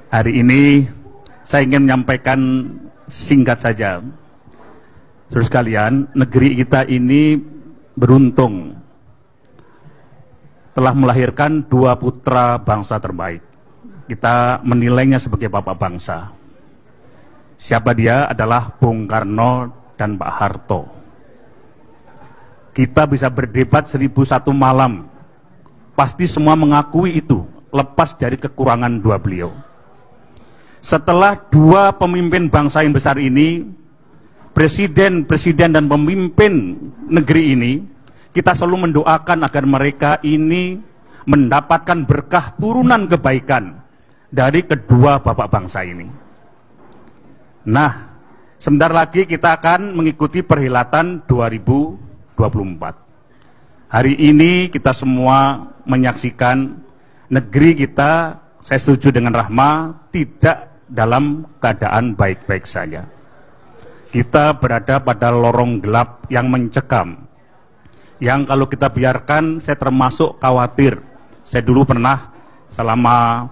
Hari ini saya ingin menyampaikan singkat saja. Saudara sekalian, negeri kita ini beruntung telah melahirkan dua putra bangsa terbaik. Kita menilainya sebagai bapak bangsa. Siapa dia? Adalah Bung Karno dan Pak Harto. Kita bisa berdebat 1001 malam, pasti semua mengakui itu, lepas dari kekurangan dua beliau. Setelah dua pemimpin bangsa yang besar ini, presiden dan pemimpin negeri ini, kita selalu mendoakan agar mereka ini mendapatkan berkah turunan kebaikan dari kedua bapak bangsa ini. Nah, sebentar lagi kita akan mengikuti perhelatan 2024. Hari ini kita semua menyaksikan negeri kita, saya setuju dengan Rahma, tidak dalam keadaan baik-baik saja. Kita berada pada lorong gelap yang mencekam, yang kalau kita biarkan, saya termasuk khawatir. Saya dulu pernah selama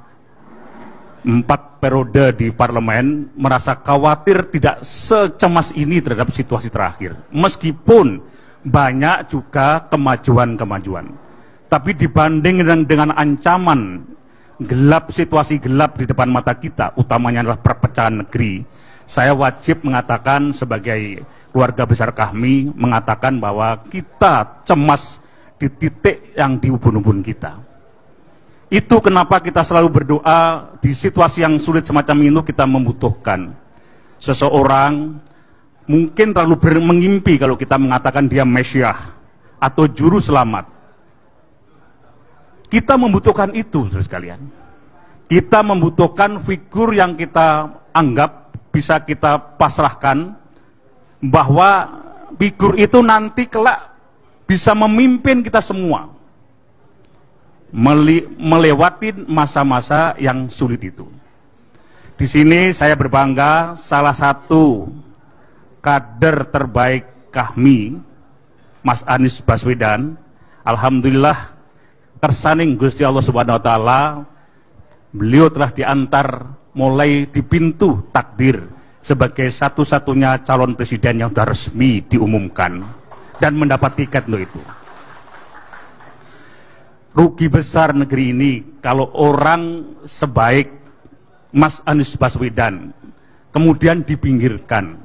4 periode di parlemen merasa khawatir tidak secemas ini terhadap situasi terakhir. Meskipun banyak juga kemajuan-kemajuan, tapi dibanding dengan ancaman gelap, situasi gelap di depan mata kita, utamanya adalah perpecahan negeri, saya wajib mengatakan sebagai keluarga besar kami, mengatakan bahwa kita cemas di titik yang di ubun-ubun kita. Itu kenapa kita selalu berdoa di situasi yang sulit semacam itu. Kita membutuhkan seseorang, mungkin terlalu mengimpi kalau kita mengatakan dia Mesias atau juru selamat. Kita membutuhkan itu, saudara sekalian. Kita membutuhkan figur yang kita anggap bisa kita pasrahkan, bahwa figur itu nanti kelak bisa memimpin kita semua melewati masa-masa yang sulit itu. Di sini saya berbangga, salah satu kader terbaik kami, Mas Anies Baswedan, alhamdulillah tersaning Gusti Allah Subhanahu wa taala, beliau telah diantar mulai di pintu takdir sebagai satu-satunya calon presiden yang sudah resmi diumumkan dan mendapat tiket untuk itu. Rugi besar negeri ini kalau orang sebaik Mas Anies Baswedan kemudian dipinggirkan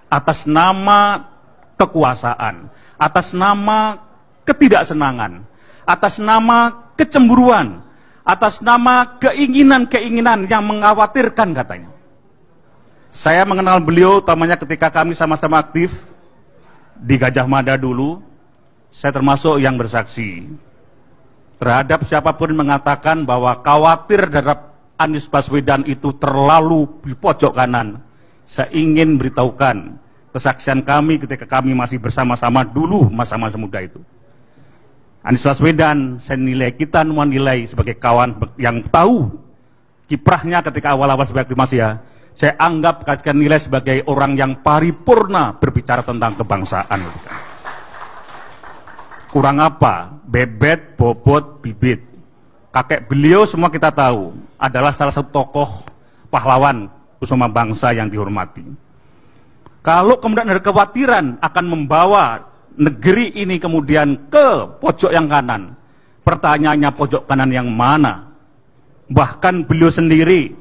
atas nama kekuasaan, atas nama ketidaksenangan, atas nama kecemburuan, atas nama keinginan-keinginan yang mengkhawatirkan katanya. Saya mengenal beliau utamanya ketika kami sama-sama aktif di Gajah Mada dulu. Saya termasuk yang bersaksi terhadap siapapun mengatakan bahwa khawatir terhadap Anies Baswedan itu terlalu di pojok kanan. Saya ingin beritahukan kesaksian kami ketika kami masih bersama-sama dulu masa-masa muda itu. Anies Baswedan, saya nilai, kita menilai sebagai kawan yang tahu kiprahnya ketika awal-awal sebagai aktivis ya. Saya anggap kajian nilai sebagai orang yang paripurna berbicara tentang kebangsaan. Kurang apa? Bebet, bobot, bibit. Kakek beliau semua kita tahu adalah salah satu tokoh pahlawan kusuma bangsa yang dihormati. Kalau kemudian ada kekhawatiran akan membawa negeri ini kemudian ke pojok yang kanan, pertanyaannya pojok kanan yang mana? Bahkan beliau sendiri,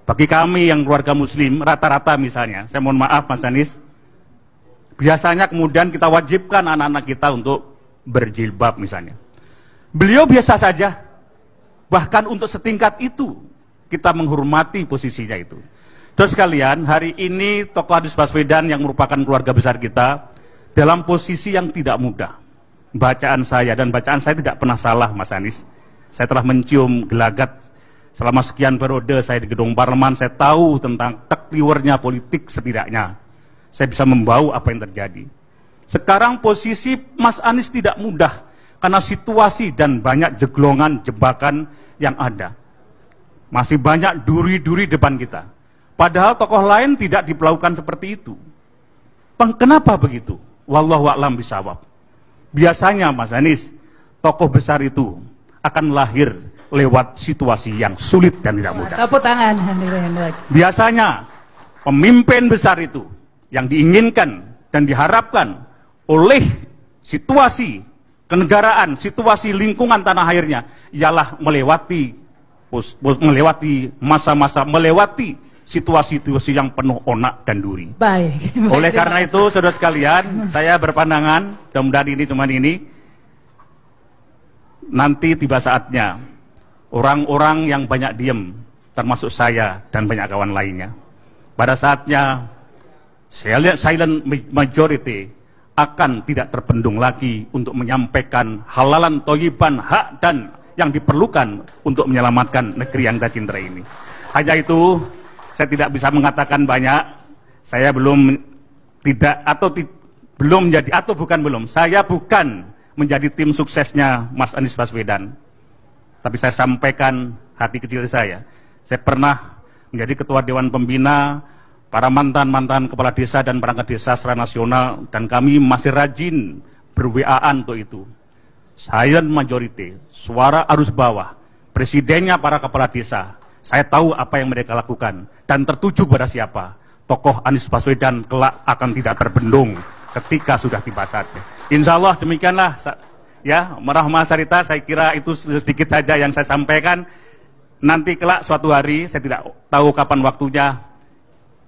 bagi kami yang keluarga muslim, rata-rata misalnya, saya mohon maaf Mas Anies, biasanya kemudian kita wajibkan anak-anak kita untuk berjilbab misalnya. Beliau biasa saja, bahkan untuk setingkat itu, kita menghormati posisinya itu. Terus sekalian, hari ini tokoh Anies Baswedan yang merupakan keluarga besar kita, dalam posisi yang tidak mudah. Bacaan saya, dan bacaan saya tidak pernah salah Mas Anies. Saya telah mencium gelagat selama sekian periode saya di gedung parlemen, saya tahu tentang tekliwernya politik setidaknya. Saya bisa membau apa yang terjadi. Sekarang posisi Mas Anies tidak mudah, karena situasi dan banyak jeglongan, jebakan yang ada. Masih banyak duri-duri depan kita. Padahal tokoh lain tidak diperlakukan seperti itu. Kenapa begitu? Wallahu a'lam bishawab. Biasanya Mas Anies, tokoh besar itu akan lahir lewat situasi yang sulit dan tidak mudah. Tepuk tangan. Biasanya pemimpin besar itu yang diinginkan dan diharapkan oleh situasi kenegaraan, situasi lingkungan tanah airnya ialah melewati masa-masa, melewati situasi-situasi yang penuh onak dan duri. Baik. Oleh karena itu, saudara sekalian, saya berpandangan, mudah-mudahan ini cuma ini, nanti tiba saatnya orang-orang yang banyak diem, termasuk saya dan banyak kawan lainnya, pada saatnya silent majority akan tidak terbendung lagi untuk menyampaikan halalan toyiban, hak dan yang diperlukan untuk menyelamatkan negeri yang kita cintai ini. Hanya itu, saya tidak bisa mengatakan banyak. Saya belum saya bukan menjadi tim suksesnya Mas Anies Baswedan. Tapi saya sampaikan hati kecil saya. Saya pernah menjadi ketua Dewan Pembina para mantan-mantan kepala desa dan perangkat desa secara nasional, dan kami masih rajin ber-WA-an untuk itu. Silent majority, suara arus bawah, presidennya para kepala desa. Saya tahu apa yang mereka lakukan dan tertuju pada siapa. Tokoh Anies Baswedan kelak akan tidak terbendung ketika sudah tiba saatnya. Insya Allah demikianlah ya, Merahma Sarita, saya kira itu sedikit saja yang saya sampaikan. Nanti kelak suatu hari, saya tidak tahu kapan waktunya,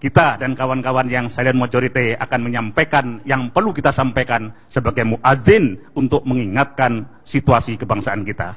kita dan kawan-kawan yang silent majority akan menyampaikan yang perlu kita sampaikan sebagai muadzin untuk mengingatkan situasi kebangsaan kita.